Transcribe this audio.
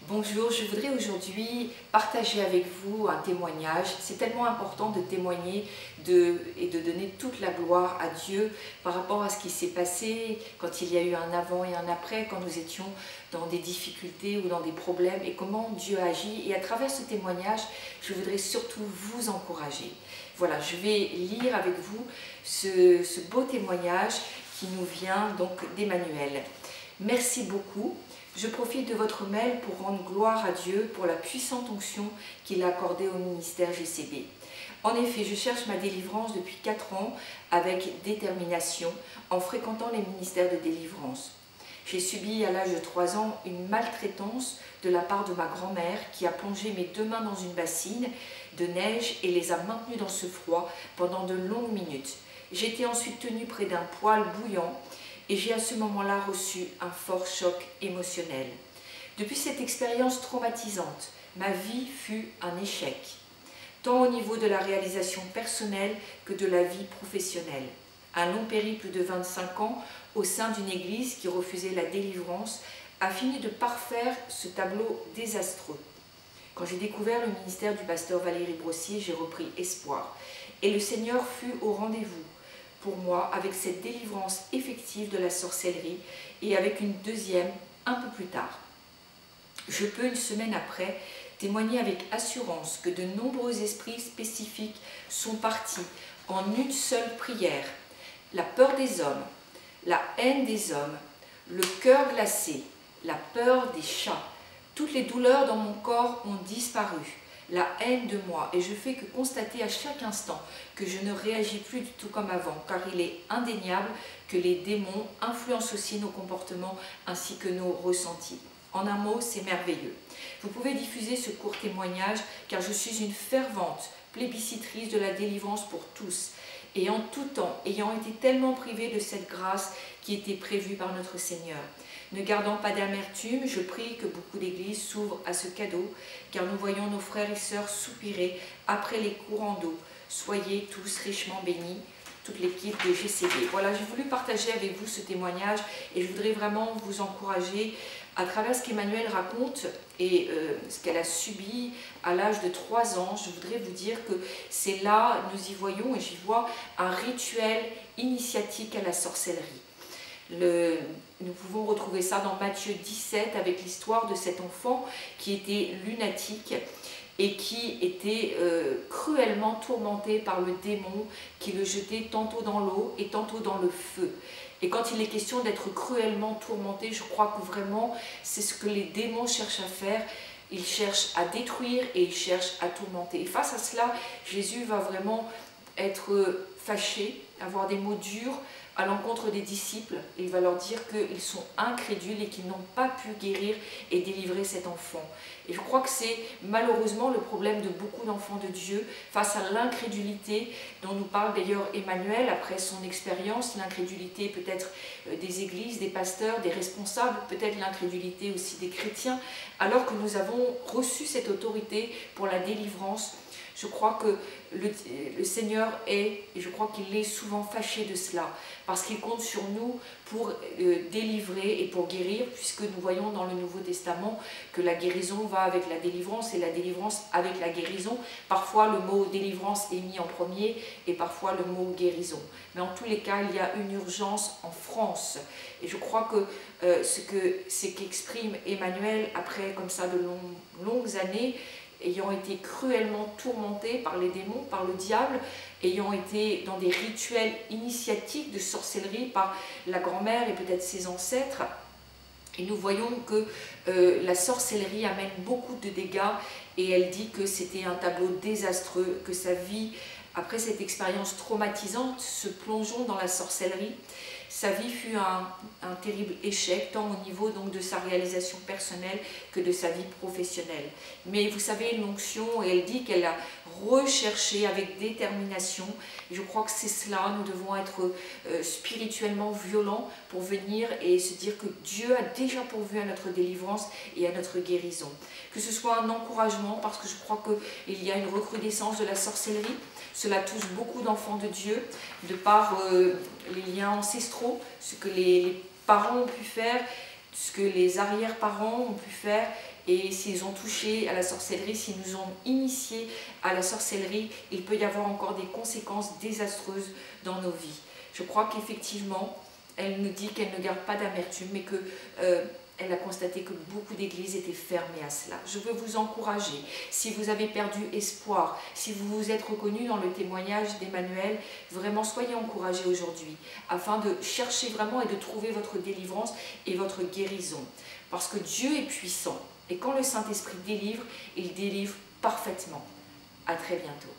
Bonjour, je voudrais aujourd'hui partager avec vous un témoignage. C'est tellement important de témoigner et de donner toute la gloire à Dieu par rapport à ce qui s'est passé quand il y a eu un avant et un après, quand nous étions dans des difficultés ou dans des problèmes et comment Dieu agit. Et à travers ce témoignage, je voudrais surtout vous encourager. Voilà, je vais lire avec vous ce beau témoignage qui nous vient donc d'Emmanuel. Merci beaucoup. Je profite de votre mail pour rendre gloire à Dieu pour la puissante onction qu'il a accordée au ministère GCB. En effet, je cherche ma délivrance depuis 4 ans avec détermination en fréquentant les ministères de délivrance. J'ai subi à l'âge de 3 ans une maltraitance de la part de ma grand-mère qui a plongé mes 2 mains dans une bassine de neige et les a maintenues dans ce froid pendant de longues minutes. J'ai été ensuite tenue près d'un poêle bouillant et j'ai à ce moment-là reçu un fort choc émotionnel. Depuis cette expérience traumatisante, ma vie fut un échec, tant au niveau de la réalisation personnelle que de la vie professionnelle. Un long périple de 25 ans au sein d'une église qui refusait la délivrance a fini de parfaire ce tableau désastreux. Quand j'ai découvert le ministère du pasteur Valérie Brossier, j'ai repris espoir et le Seigneur fut au rendez-vous pour moi avec cette délivrance effective de la sorcellerie et avec une deuxième un peu plus tard. Je peux, une semaine après, témoigner avec assurance que de nombreux esprits spécifiques sont partis en une seule prière. La peur des hommes, la haine des hommes, le cœur glacé, la peur des chats, toutes les douleurs dans mon corps ont disparu. La haine de moi, et je fais que constater à chaque instant que je ne réagis plus du tout comme avant, car il est indéniable que les démons influencent aussi nos comportements ainsi que nos ressentis. En un mot, c'est merveilleux. Vous pouvez diffuser ce court témoignage car je suis une fervente plébiscitrice de la délivrance pour tous et en tout temps, ayant été tellement privée de cette grâce qui était prévue par notre Seigneur. Ne gardant pas d'amertume, je prie que beaucoup d'églises s'ouvrent à ce cadeau, car nous voyons nos frères et sœurs soupirer après les courants d'eau. Soyez tous richement bénis, toute l'équipe de GCB. Voilà, j'ai voulu partager avec vous ce témoignage et je voudrais vraiment vous encourager à travers ce qu'Emmanuel raconte et ce qu'elle a subi à l'âge de 3 ans. Je voudrais vous dire que c'est là, nous y voyons et j'y vois un rituel initiatique à la sorcellerie. Nous pouvons retrouver ça dans Matthieu 17 avec l'histoire de cet enfant qui était lunatique et qui était cruellement tourmenté par le démon qui le jetait tantôt dans l'eau et tantôt dans le feu. Et quand il est question d'être cruellement tourmenté, je crois que vraiment c'est ce que les démons cherchent à faire. Ils cherchent à détruire et ils cherchent à tourmenter. Et face à cela, Jésus va vraiment être fâché, avoir des mots durs à l'encontre des disciples. Il va leur dire qu'ils sont incrédules et qu'ils n'ont pas pu guérir et délivrer cet enfant. Et je crois que c'est malheureusement le problème de beaucoup d'enfants de Dieu face à l'incrédulité dont nous parle d'ailleurs Emmanuel après son expérience, l'incrédulité peut-être des églises, des pasteurs, des responsables, peut-être l'incrédulité aussi des chrétiens, alors que nous avons reçu cette autorité pour la délivrance. Je crois que le Seigneur est, et je crois qu'il est souvent fâché de cela, parce qu'il compte sur nous pour délivrer et pour guérir, puisque nous voyons dans le Nouveau Testament que la guérison va avec la délivrance et la délivrance avec la guérison. Parfois le mot délivrance est mis en premier et parfois le mot guérison. Mais en tous les cas, il y a une urgence en France. Et je crois que ce qu'exprime Emmanuel après comme ça de longues années, ayant été cruellement tourmentés par les démons, par le diable, ayant été dans des rituels initiatiques de sorcellerie par la grand-mère et peut-être ses ancêtres. Et nous voyons que la sorcellerie amène beaucoup de dégâts et elle dit que c'était un tableau désastreux, que sa vie, après cette expérience traumatisante, se plongeant dans la sorcellerie, sa vie fut un terrible échec, tant au niveau donc de sa réalisation personnelle que de sa vie professionnelle. Mais vous savez, l'onction, elle dit qu'elle a recherché avec détermination. Et je crois que c'est cela, nous devons être spirituellement violents pour venir et se dire que Dieu a déjà pourvu à notre délivrance et à notre guérison. Que ce soit un encouragement, parce que je crois qu'il y a une recrudescence de la sorcellerie. Cela touche beaucoup d'enfants de Dieu, de par les liens ancestraux, ce que les parents ont pu faire, ce que les arrière-parents ont pu faire, et s'ils ont touché à la sorcellerie, s'ils nous ont initiés à la sorcellerie, il peut y avoir encore des conséquences désastreuses dans nos vies. Je crois qu'effectivement, elle nous dit qu'elle ne garde pas d'amertume, mais que elle a constaté que beaucoup d'églises étaient fermées à cela. Je veux vous encourager, si vous avez perdu espoir, si vous vous êtes reconnu dans le témoignage d'Emmanuel, vraiment soyez encouragés aujourd'hui, afin de chercher vraiment et de trouver votre délivrance et votre guérison. Parce que Dieu est puissant, et quand le Saint-Esprit délivre, il délivre parfaitement. À très bientôt.